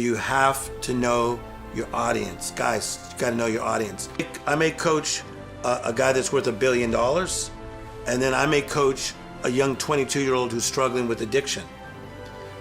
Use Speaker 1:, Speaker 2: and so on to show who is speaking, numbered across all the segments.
Speaker 1: You have to know your audience. Guys, you got to know your audience. I may coach a guy that's worth $1 billion, and then I may coach a young 22-year-old who's struggling with addiction.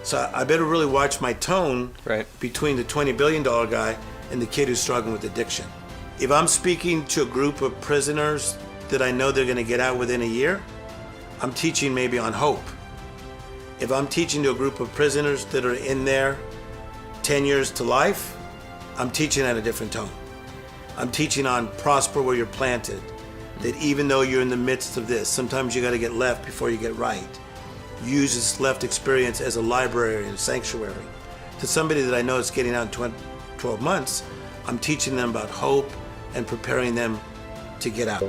Speaker 1: So I better really watch my tone between the $20 billion guy and the kid who's struggling with addiction. If I'm speaking to a group of prisoners that I know they're going to get out within a year, I'm teaching maybe on hope. If I'm teaching to a group of prisoners that are in there 10 years to life, I'm teaching at a different tone. I'm teaching on prosper where you're planted, that even though you're in the midst of this, sometimes you got to get left before you get right. Use this left experience as a library and a sanctuary. To somebody that I know is getting out in 12 months, I'm teaching them about hope and preparing them to get out.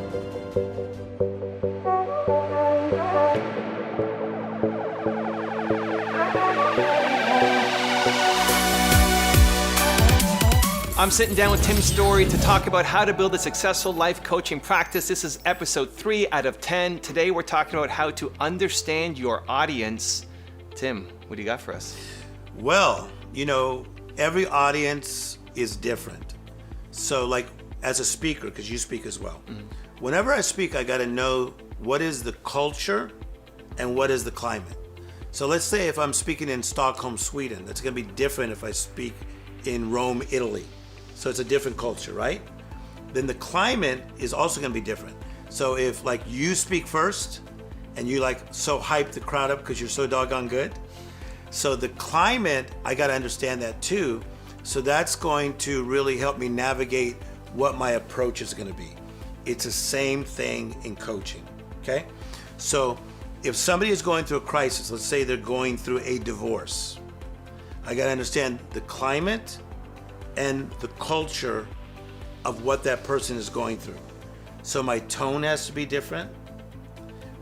Speaker 2: I'm sitting down with Tim Storey to talk about how to build a successful life coaching practice. This is episode 3 out of 10. Today we're talking about how to understand your audience. Tim, what do you got for us?
Speaker 1: Well, you know, every audience is different. So like as a speaker, because you speak as well, whenever I speak, I got to know what is the culture and what is the climate. So let's say if I'm speaking in Stockholm, Sweden, that's going to be different if I speak in Rome, Italy. So it's a different culture, right? Then the climate is also going to be different. So if like you speak first and you like so hype the crowd up because you're so doggone good. So the climate, I got to understand that too. So that's going to really help me navigate what my approach is going to be. It's the same thing in coaching, okay? So if somebody is going through a crisis, let's say they're going through a divorce, I got to understand the climate and the culture of what that person is going through. So my tone has to be different.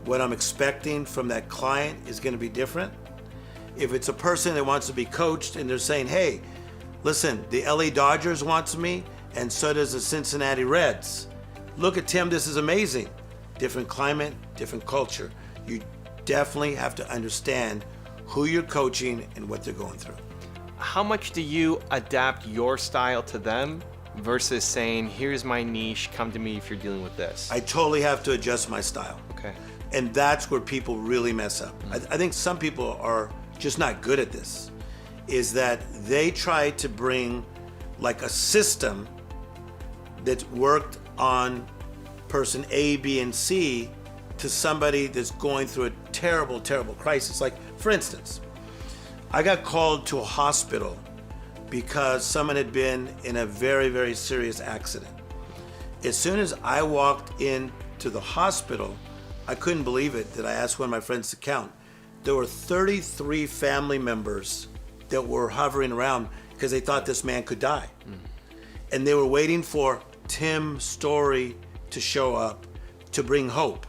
Speaker 1: What I'm expecting from that client is going to be different. If it's a person that wants to be coached and they're saying, hey, listen, the LA Dodgers wants me and so does the Cincinnati Reds. Look at Tim, this is amazing. Different climate, different culture. You definitely have to understand who you're coaching and what they're going through.
Speaker 2: How much do you adapt your style to them versus saying, here's my niche, come to me if you're dealing with this?
Speaker 1: I totally have to adjust my style.
Speaker 2: Okay.
Speaker 1: And that's where people really mess up. I think some people are just not good at this, is that they try to bring like a system that worked on person A, B, and C to somebody that's going through a terrible, terrible crisis. Like, for instance, I got called to a hospital because someone had been in a very, very serious accident. As soon as I walked into the hospital, I couldn't believe it that I asked one of my friends to count. There were 33 family members that were hovering around because they thought this man could die. And they were waiting for Tim Storey to show up to bring hope.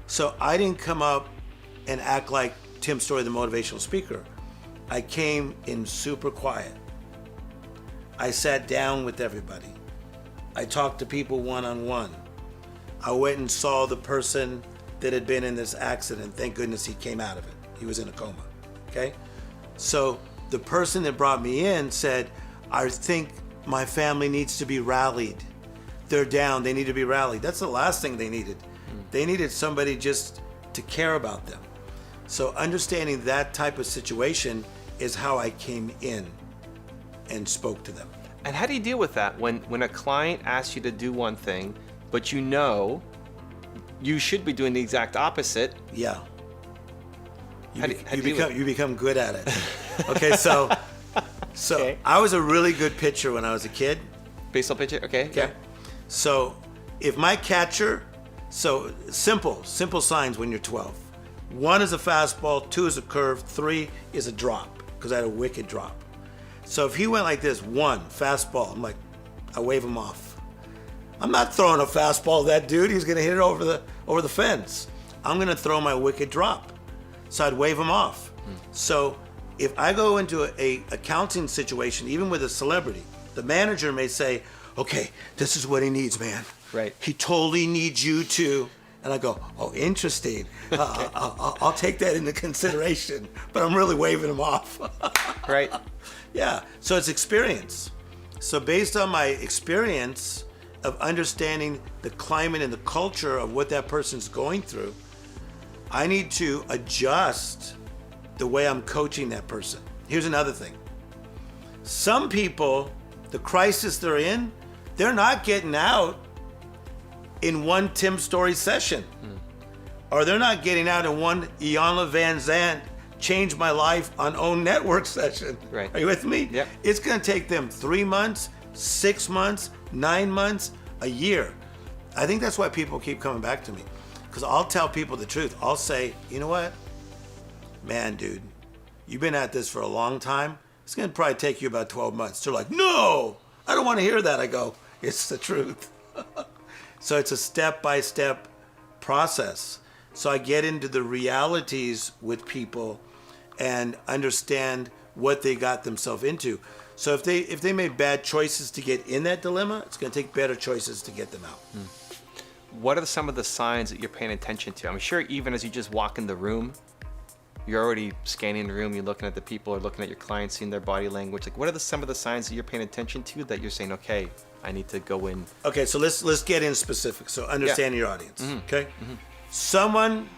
Speaker 1: So I didn't come up and act like Tim Storey, the motivational speaker. I came in super quiet. I sat down with everybody. I talked to people one-on-one. I went and saw the person that had been in this accident. Thank goodness he came out of it. He was in a coma, okay? So the person that brought me in said, I think my family needs to be rallied. They're down, they need to be rallied. That's the last thing they needed. They needed somebody just to care about them. So understanding that type of situation is how I came in and spoke to them.
Speaker 2: And how do you deal with that when a client asks you to do one thing, but you know you should be doing the exact opposite?
Speaker 1: Yeah.
Speaker 2: You
Speaker 1: You become good at it. Okay, so
Speaker 2: Okay.
Speaker 1: I was a really good pitcher when I was a kid.
Speaker 2: Baseball pitcher, okay? Yeah.
Speaker 1: So if my catcher, so simple signs when you're 12. 1 is a fastball, 2 is a curve, 3 is a drop, because I had a wicked drop. So if he went like this, 1, fastball, I'm like, I wave him off. I'm not throwing a fastball at that dude, he's gonna hit it over the fence. I'm gonna throw my wicked drop. So I'd wave him off. So if I go into a accounting situation, even with a celebrity, the manager may say, okay, this is what he needs, man.
Speaker 2: Right.
Speaker 1: He totally needs you to And I go, oh, interesting. I'll take that into consideration, but I'm really waving them off.
Speaker 2: Right.
Speaker 1: Yeah, so it's experience. So based on my experience of understanding the climate and the culture of what that person's going through, I need to adjust the way I'm coaching that person. Here's another thing. Some people, the crisis they're in, they're not getting out in one Tim Story session. Or they're not getting out in one Iyanla Van Zandt Change My Life on Own Network session.
Speaker 2: Right.
Speaker 1: Are you with me?
Speaker 2: Yep.
Speaker 1: It's going to take them 3 months, 6 months, 9 months, a year. I think that's why people keep coming back to me. Because I'll tell people the truth. I'll say, you know what? Man, dude, you've been at this for a long time. It's going to probably take you about 12 months. They're like, no, I don't want to hear that. I go, it's the truth. So it's a step-by-step process. So I get into the realities with people and understand what they got themselves into. So if they made bad choices to get in that dilemma, it's going to take better choices to get them out.
Speaker 2: What are some of the signs that you're paying attention to? I'm sure even as you just walk in the room, you're already scanning the room, you're looking at the people or looking at your clients, seeing their body language. Like, what are some of the signs that you're paying attention to that you're saying, okay, I need to go in?
Speaker 1: Okay, so let's get in specific. So understand your audience. Okay, someone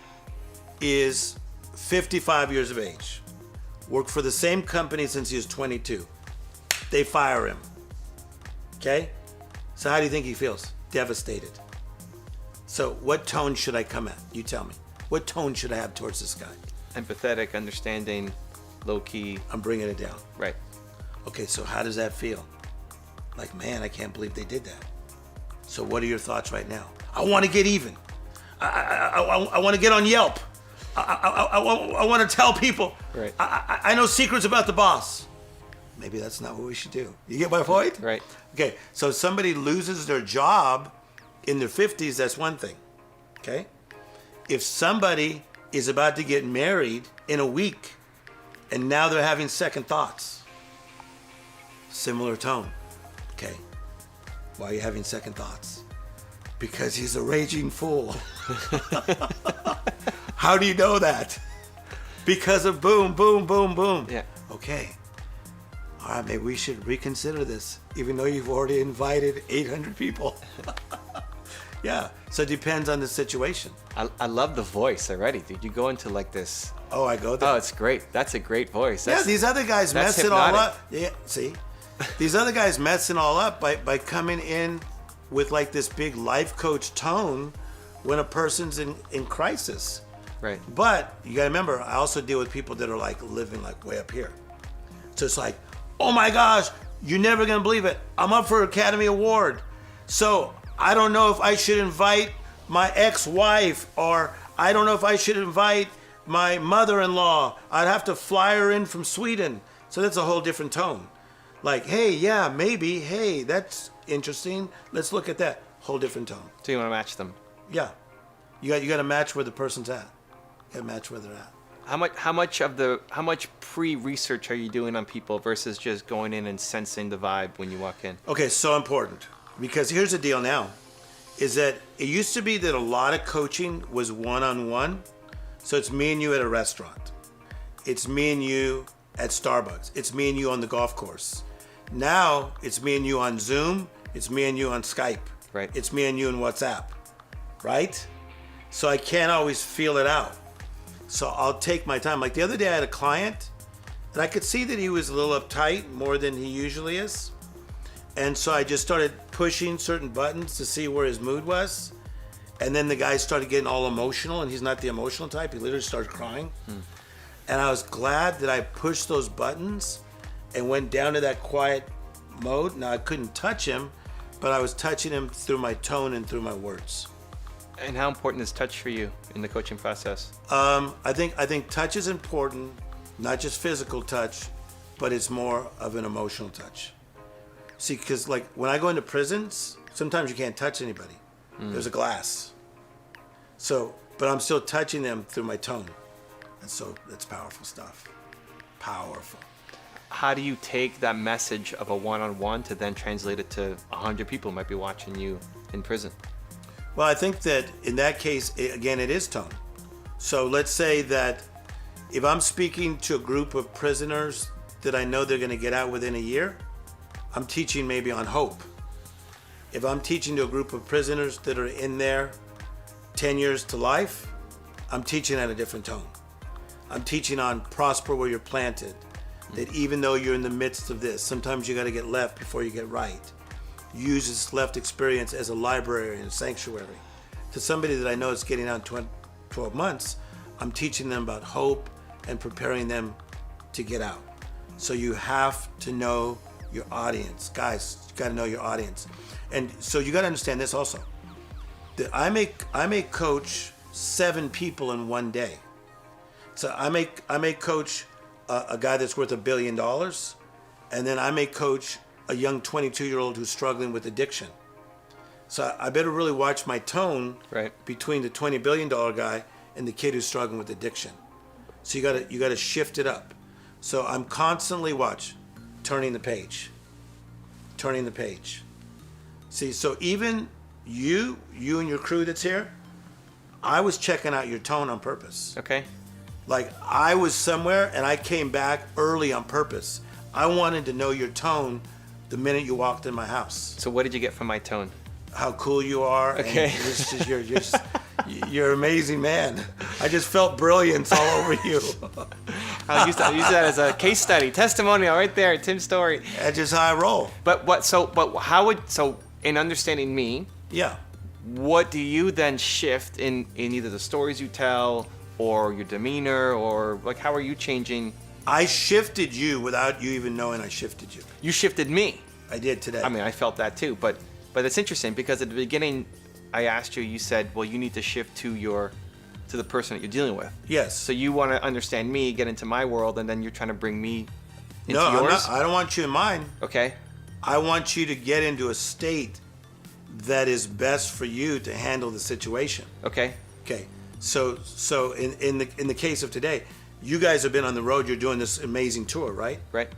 Speaker 1: is 55 years of age, worked for the same company since he was 22. They fire him. Okay, so how do you think he feels? Devastated. So what tone should I come at? You tell me. What tone should I have towards this guy?
Speaker 2: Empathetic, understanding, low key.
Speaker 1: I'm bringing it down.
Speaker 2: Right.
Speaker 1: Okay, so how does that feel? Like, man, I can't believe they did that. So what are your thoughts right now? I want to get even. I want to get on Yelp. I want to tell people.
Speaker 2: Right.
Speaker 1: I know secrets about the boss. Maybe that's not what we should do. You get my point?
Speaker 2: Right.
Speaker 1: Okay, so if somebody loses their job in their 50s, that's one thing. Okay? If somebody is about to get married in a week and now they're having second thoughts, similar tone. Okay, why are you having second thoughts? Because he's a raging fool. How do you know that? Because of boom, boom, boom, boom.
Speaker 2: Yeah.
Speaker 1: Okay. All right, maybe we should reconsider this, even though you've already invited 800 people. Yeah, so it depends on the situation.
Speaker 2: I love the voice already, dude. You go into like this.
Speaker 1: Oh, I go there.
Speaker 2: Oh, it's great. That's a great voice.
Speaker 1: Yeah, these other guys
Speaker 2: that's
Speaker 1: mess it all
Speaker 2: hypnotic.
Speaker 1: up. Yeah, see? These other guys mess it all up by coming in with like this big life coach tone when a person's in crisis.
Speaker 2: Right.
Speaker 1: But you gotta remember, I also deal with people that are like living like way up here. So it's like, oh my gosh, you're never gonna believe it. I'm up for Academy Award. So I don't know if I should invite my ex-wife, or I don't know if I should invite my mother-in-law. I'd have to fly her in from Sweden. So that's a whole different tone. Like, hey, yeah, maybe. Hey, that's interesting. Let's look at that. Whole different tone.
Speaker 2: So you want to match them.
Speaker 1: Yeah. You got to match where the person's at. You got to match where they're at.
Speaker 2: How much pre-research are you doing on people versus just going in and sensing the vibe when you walk in?
Speaker 1: Okay, so important. Because here's the deal now, is that it used to be that a lot of coaching was one-on-one. So it's me and you at a restaurant. It's me and you at Starbucks. It's me and you on the golf course. Now it's me and you on Zoom. It's me and you on Skype.
Speaker 2: Right.
Speaker 1: It's me and you in WhatsApp. Right? So I can't always feel it out. So I'll take my time. Like the other day I had a client and I could see that he was a little uptight more than he usually is. And so I just started pushing certain buttons to see where his mood was. And then the guy started getting all emotional, and he's not the emotional type. He literally started crying. And I was glad that I pushed those buttons and went down to that quiet mode. Now I couldn't touch him, but I was touching him through my tone and through my words.
Speaker 2: And how important is touch for you in the coaching process?
Speaker 1: I think touch is important, not just physical touch, but it's more of an emotional touch. See, because like when I go into prisons, sometimes you can't touch anybody. There's a glass. So, but I'm still touching them through my tone. And so that's powerful stuff. Powerful.
Speaker 2: How do you take that message of a one-on-one to then translate it to 100 people who might be watching you in prison?
Speaker 1: Well, I think that in that case, again, it is tone. So let's say that if I'm speaking to a group of prisoners that I know they're going to get out within a year, I'm teaching maybe on hope. If I'm teaching to a group of prisoners that are in there 10 years to life, I'm teaching at a different tone. I'm teaching on prosper where you're planted. That even though you're in the midst of this, sometimes you got to get left before you get right. Use this left experience as a library and a sanctuary. To somebody that I know is getting out in 12 months, I'm teaching them about hope and preparing them to get out. So you have to know your audience. Guys, you got to know your audience. And so you got to understand this also. That I may coach 7 people in one day. So I may coach a guy that's worth $1 billion, and then I may coach a young 22-year-old who's struggling with addiction. So I better really watch my tone between the $20 billion guy and the kid who's struggling with addiction. So you gotta shift it up. So I'm constantly turning the page. See, so even you and your crew that's here, I was checking out your tone on purpose.
Speaker 2: Okay.
Speaker 1: Like I was somewhere and I came back early on purpose. I wanted to know your tone the minute you walked in my house.
Speaker 2: So what did you get from my tone?
Speaker 1: How cool you are.
Speaker 2: Okay.
Speaker 1: And you're an amazing man. I just felt brilliance all over you.
Speaker 2: I'll use that as a case study, testimonial right there, Tim's story.
Speaker 1: That's just how I roll.
Speaker 2: So in understanding me,
Speaker 1: yeah.
Speaker 2: What do you then shift in either the stories you tell or your demeanor, or like how are you changing?
Speaker 1: I shifted you without you even knowing I shifted you.
Speaker 2: You shifted me.
Speaker 1: I did today.
Speaker 2: I mean, I felt that too, but it's interesting because at the beginning I asked you, you said, well, you need to shift to the person that you're dealing with.
Speaker 1: Yes.
Speaker 2: So you want to understand me, get into my world, and then you're trying to bring me into
Speaker 1: yours?
Speaker 2: I'm
Speaker 1: not, I don't want you in mine.
Speaker 2: Okay.
Speaker 1: I want you to get into a state that is best for you to handle the situation.
Speaker 2: Okay.
Speaker 1: Okay. So in the case of today, you guys have been on the road. You're doing this amazing tour, right?
Speaker 2: Right.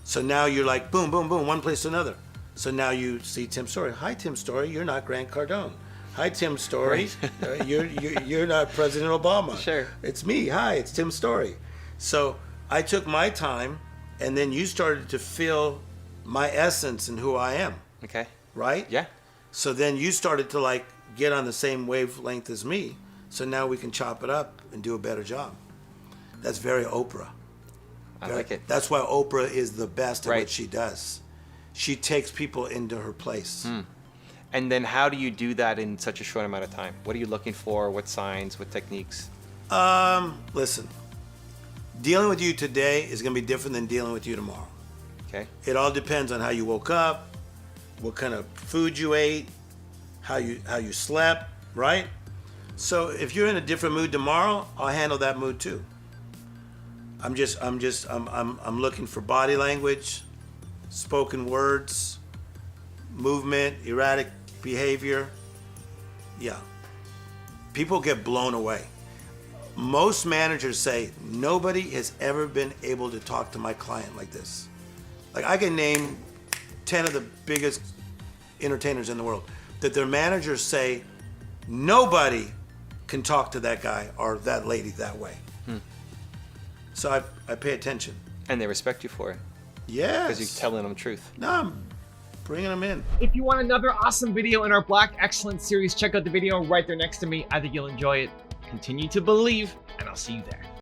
Speaker 1: So now you're like boom, boom, boom, one place to another. So now you see Tim Story. Hi, Tim Story. You're not Grant Cardone. Hi, Tim Story. You're not President Obama.
Speaker 2: Sure.
Speaker 1: It's me. Hi, it's Tim Story. So I took my time, and then you started to feel my essence and who I am.
Speaker 2: Okay.
Speaker 1: Right?
Speaker 2: Yeah.
Speaker 1: So then you started to like get on the same wavelength as me. So now we can chop it up and do a better job. That's very Oprah.
Speaker 2: I like it.
Speaker 1: That's why Oprah is the best at
Speaker 2: Right.
Speaker 1: what she does. She takes people into her place.
Speaker 2: And then how do you do that in such a short amount of time? What are you looking for? What signs? What techniques?
Speaker 1: Listen, dealing with you today is going to be different than dealing with you tomorrow.
Speaker 2: Okay.
Speaker 1: It all depends on how you woke up, what kind of food you ate, how you slept, right? So if you're in a different mood tomorrow, I'll handle that mood too. I'm looking for body language, spoken words, movement, erratic behavior. Yeah. People get blown away. Most managers say, nobody has ever been able to talk to my client like this. Like I can name 10 of the biggest entertainers in the world that their managers say, nobody can talk to that guy or that lady that way. So I pay attention.
Speaker 2: And they respect you for it.
Speaker 1: Yes.
Speaker 2: Because you're telling them truth.
Speaker 1: No, I'm bringing them in.
Speaker 3: If you want another awesome video in our Black Excellence series, check out the video right there next to me. I think you'll enjoy it. Continue to believe, and I'll see you there.